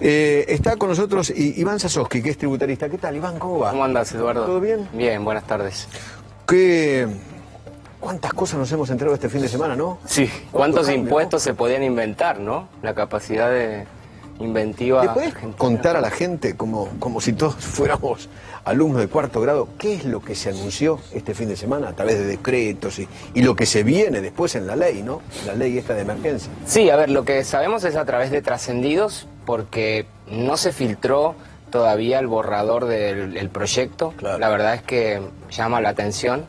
Está con nosotros Iván Sasovsky, que es tributarista. ¿Qué tal, Iván? ¿Cómo va? ¿Cómo andás, Eduardo? ¿Todo bien? Bien, buenas tardes. ¿Cuántas cosas nos hemos enterado este fin de semana, no? Sí, ¿cuántos cambio, impuestos ¿no? se podían inventar, no? La capacidad de inventiva... ¿Le podés contar a la gente, como si todos fuéramos alumnos de cuarto grado, qué es lo que se anunció este fin de semana a través de decretos y lo que se viene después en la ley, ¿no? La ley esta de emergencia. Sí, a ver, lo que sabemos es a través de trascendidos, porque no se filtró todavía el borrador del proyecto. Claro. La verdad es que llama la atención,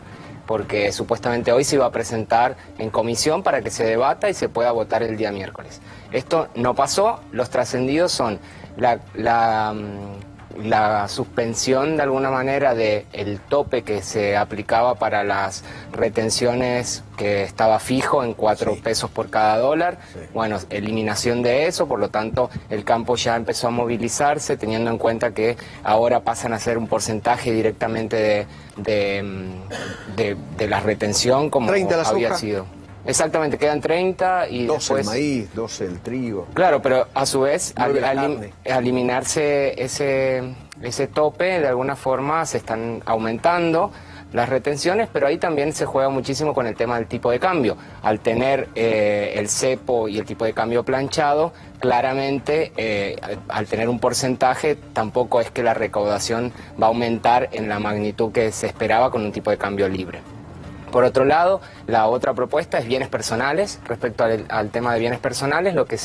porque supuestamente hoy se iba a presentar en comisión para que se debata y se pueda votar el día miércoles. Esto no pasó. Los trascendidos son la suspensión de alguna manera del tope que se aplicaba para las retenciones, que estaba fijo en 4 pesos por cada dólar. Sí. Bueno, eliminación de eso, por lo tanto el campo ya empezó a movilizarse, teniendo en cuenta que ahora pasan a ser un porcentaje directamente de la retención, como 30 la había soja. sido. Exactamente, quedan 30 y 12 después... el maíz, 12 el trigo. Claro, pero a su vez, al 9 la carne. eliminarse ese tope, de alguna forma se están aumentando las retenciones, pero ahí también se juega muchísimo con el tema del tipo de cambio. Al tener el cepo y el tipo de cambio planchado, claramente, al tener un porcentaje, tampoco es que la recaudación va a aumentar en la magnitud que se esperaba con un tipo de cambio libre. Por otro lado, la otra propuesta es bienes personales. Respecto al tema de bienes personales, lo que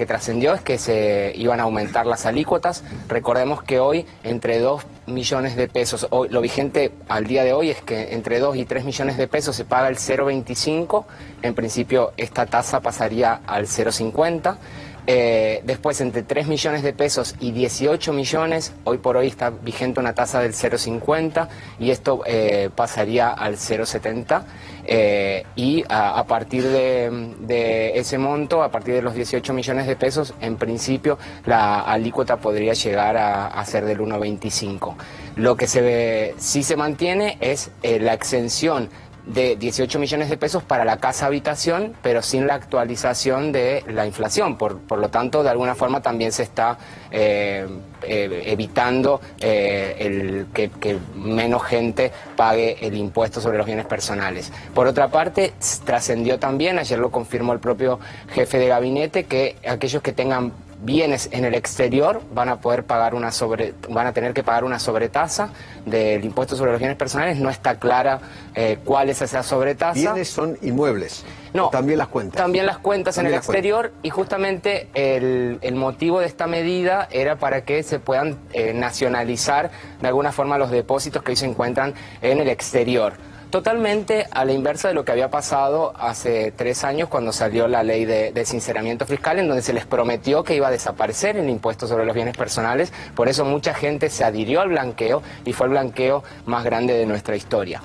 trascendió es que se iban a aumentar las alícuotas. Recordemos que hoy, entre 2 millones de pesos, hoy, lo vigente al día de hoy es que entre 2 y 3 millones de pesos se paga el 0,25. En principio, esta tasa pasaría al 0,50. Después, entre 3 millones de pesos y 18 millones, hoy por hoy está vigente una tasa del 0,50 y esto pasaría al 0,70 y a partir de ese monto, a partir de los 18 millones de pesos, en principio la alícuota podría llegar a ser del 1,25. Lo que sí se mantiene es la exención de 18 millones de pesos para la casa habitación, pero sin la actualización de la inflación. Por lo tanto, de alguna forma también se está evitando que menos gente pague el impuesto sobre los bienes personales. Por otra parte, trascendió también, ayer lo confirmó el propio jefe de gabinete, que aquellos que tengan bienes en el exterior van a tener que pagar una sobretasa del impuesto sobre los bienes personales. No está clara cuál es esa sobretasa. ¿Bienes son inmuebles? No, también las cuentas. También las cuentas en el exterior, y justamente el motivo de esta medida era para que se puedan nacionalizar de alguna forma los depósitos que hoy se encuentran en el exterior. Totalmente a la inversa de lo que había pasado hace 3 años cuando salió la ley de sinceramiento fiscal, en donde se les prometió que iba a desaparecer el impuesto sobre los bienes personales. Por eso mucha gente se adhirió al blanqueo y fue el blanqueo más grande de nuestra historia.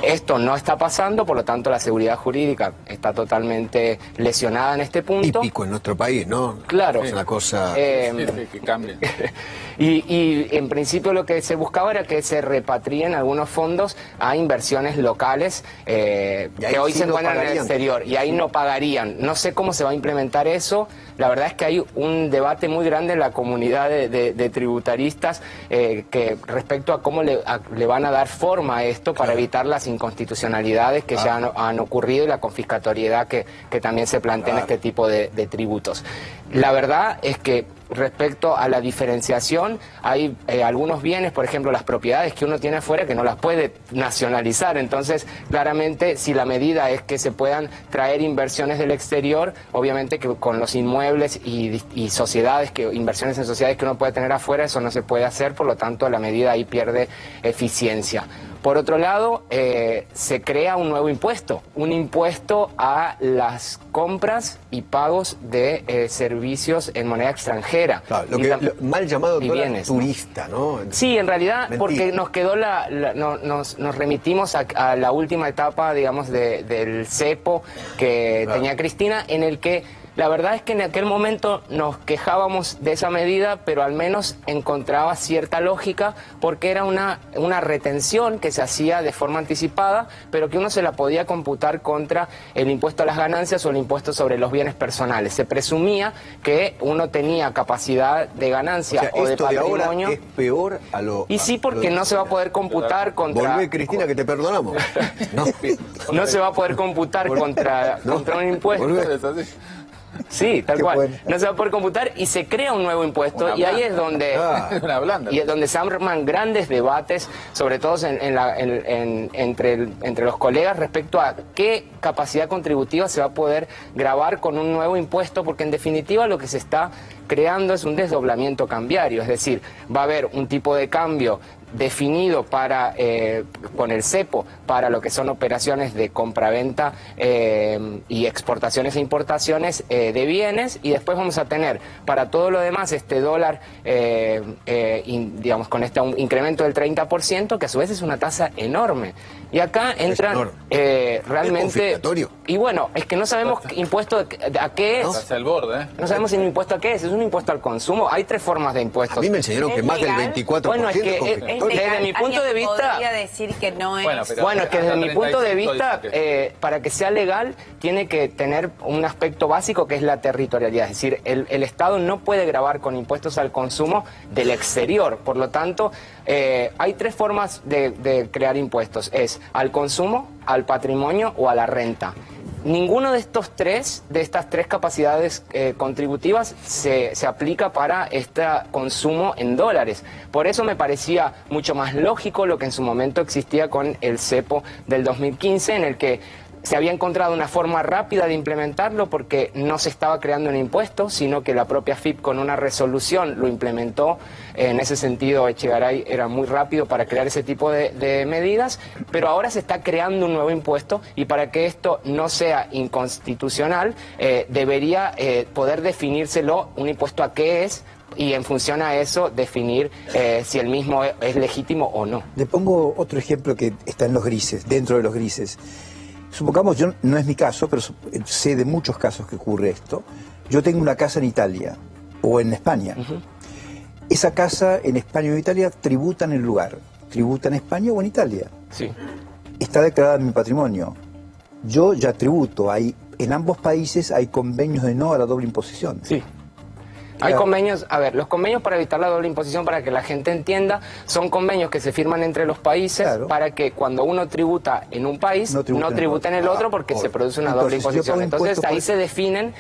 Esto no está pasando, por lo tanto la seguridad jurídica está totalmente lesionada en este punto. Típico en nuestro país, ¿no? Claro. Es una cosa... que cambie. Y en principio lo que se buscaba era que se repatrien algunos fondos a inversiones locales que hoy se encuentran en el exterior, y ahí no pagarían. No sé cómo se va a implementar eso. La verdad es que hay un debate muy grande en la comunidad de tributaristas que respecto a cómo le van a dar forma a esto para evitar las inconstitucionalidades que ya han ocurrido y la confiscatoriedad que también se plantea en este tipo de tributos. La verdad es que respecto a la diferenciación, hay algunos bienes, por ejemplo las propiedades que uno tiene afuera, que no las puede nacionalizar. Entonces, claramente, si la medida es que se puedan traer inversiones del exterior, obviamente que con los inmuebles y sociedades, inversiones en sociedades que uno puede tener afuera, eso no se puede hacer, por lo tanto la medida ahí pierde eficiencia. Por otro lado, se crea un nuevo impuesto, un impuesto a las compras y pagos de servicios en moneda extranjera. Claro, lo mal llamado dólar turista, ¿no? Sí, en realidad, Mentira. porque nos quedó nos remitimos a la última etapa, digamos, del cepo que tenía Cristina, en el que La verdad es que en aquel momento nos quejábamos de esa medida, pero al menos encontraba cierta lógica porque era una retención que se hacía de forma anticipada, pero que uno se la podía computar contra el impuesto a las ganancias o el impuesto sobre los bienes personales. Se presumía que uno tenía capacidad de ganancia o de patrimonio. De ahora es peor a lo... Y sí, porque no se va a poder computar contra... Volvé, Cristina, que te perdonamos. No se va a poder computar contra un impuesto. Volvé. Sí, tal cual. Bueno. No se va a poder computar y se crea un nuevo impuesto y ahí es donde y es donde se arman grandes debates, sobre todo entre los colegas respecto a qué capacidad contributiva se va a poder gravar con un nuevo impuesto, porque en definitiva lo que se está creando es un desdoblamiento cambiario, es decir, va a haber un tipo de cambio definido para con el cepo para lo que son operaciones de compraventa y exportaciones e importaciones de bienes, y después vamos a tener para todo lo demás este dólar digamos con este incremento del 30%, que a su vez es una tasa enorme, y acá entran realmente, y bueno, es que no sabemos impuesto a qué es, hasta el borde, no sabemos si un impuesto a qué es un impuesto al consumo. Hay tres formas de impuestos. A mí me enseñaron que más del 24% bueno, es que desde mi punto de vista, podría decir que no es... Bueno, es que desde mi punto de vista, para que sea legal, tiene que tener un aspecto básico que es la territorialidad. Es decir, el Estado no puede gravar con impuestos al consumo del exterior. Por lo tanto, hay tres formas de crear impuestos. Es al consumo, al patrimonio o a la renta. Ninguno de estas tres capacidades contributivas se aplica para este consumo en dólares. Por eso me parecía mucho más lógico lo que en su momento existía con el cepo del 2015, en el que se había encontrado una forma rápida de implementarlo porque no se estaba creando un impuesto, sino que la propia FIP con una resolución lo implementó. En ese sentido, Echegaray era muy rápido para crear ese tipo de medidas, pero ahora se está creando un nuevo impuesto, y para que esto no sea inconstitucional, debería poder definírselo un impuesto a qué es, y en función a eso definir si el mismo es legítimo o no. Le pongo otro ejemplo que está en los grises, dentro de los grises. Supongamos, no es mi caso, pero sé de muchos casos que ocurre esto. Yo tengo una casa en Italia o en España. Esa casa en España o en Italia tributa en el lugar. Tributa en España o en Italia. Sí. Está declarada en mi patrimonio. Yo ya tributo. En ambos países hay convenios de no a la doble imposición. Sí. Hay convenios, los convenios para evitar la doble imposición, para que la gente entienda, son convenios que se firman entre los países, claro, para que cuando uno tributa en un país, no tributa en el otro, porque se produce una doble imposición. Entonces ahí se definen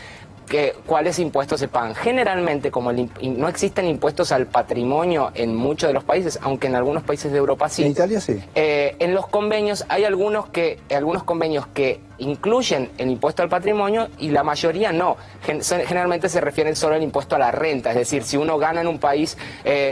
cuáles impuestos se pagan. Generalmente, como no existen impuestos al patrimonio en muchos de los países, aunque en algunos países de Europa sí. En Italia sí. En los convenios hay algunos convenios que incluyen el impuesto al patrimonio y la mayoría no. Generalmente se refieren solo al impuesto a la renta, es decir, si uno gana en un país,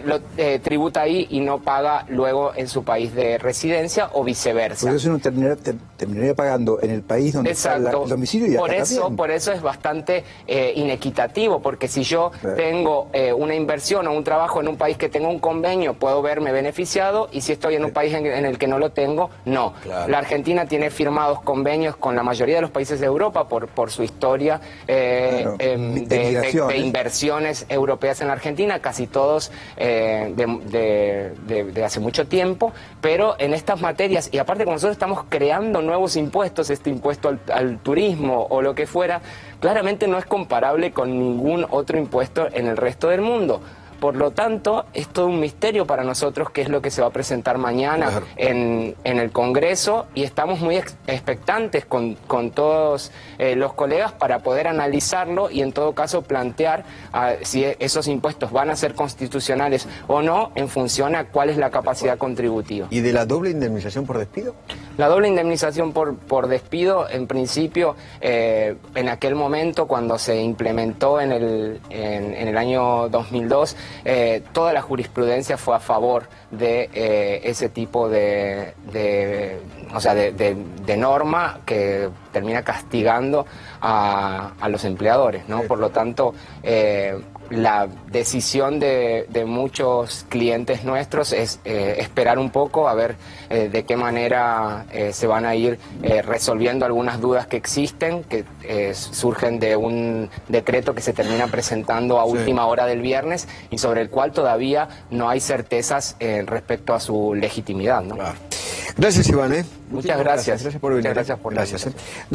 lo tributa ahí y no paga luego en su país de residencia o viceversa. Por eso uno terminaría pagando en el país donde está el domicilio y por eso es bastante inequitativo, porque si yo tengo una inversión o un trabajo en un país que tenga un convenio, puedo verme beneficiado, y si estoy en un país en el que no lo tengo, no. Claro. La Argentina tiene firmados convenios con la mayoría de los países de Europa por su historia de inversiones europeas en la Argentina, casi todos de hace mucho tiempo, pero en estas materias, y aparte como nosotros estamos creando nuevos impuestos, este impuesto al turismo o lo que fuera, claramente no es comparable con ningún otro impuesto en el resto del mundo. Por lo tanto, es todo un misterio para nosotros qué es lo que se va a presentar mañana en el Congreso, y estamos muy expectantes con todos los colegas para poder analizarlo y en todo caso plantear si esos impuestos van a ser constitucionales o no en función a cuál es la capacidad contributiva. ¿Y de la doble indemnización por despido? La doble indemnización por despido, en principio, en aquel momento cuando se implementó en el año 2002, toda la jurisprudencia fue a favor de ese tipo de o sea, de norma que termina castigando a los empleadores, ¿no? Por lo tanto, la decisión de muchos clientes nuestros es esperar un poco a ver de qué manera se van a ir resolviendo algunas dudas que existen, que surgen de un decreto que se termina presentando a última hora del viernes y sobre el cual todavía no hay certezas respecto a su legitimidad, ¿no? Claro. Gracias, Iván. Muchas gracias. Gracias por venir. Muchas gracias por la Gracias. invitación.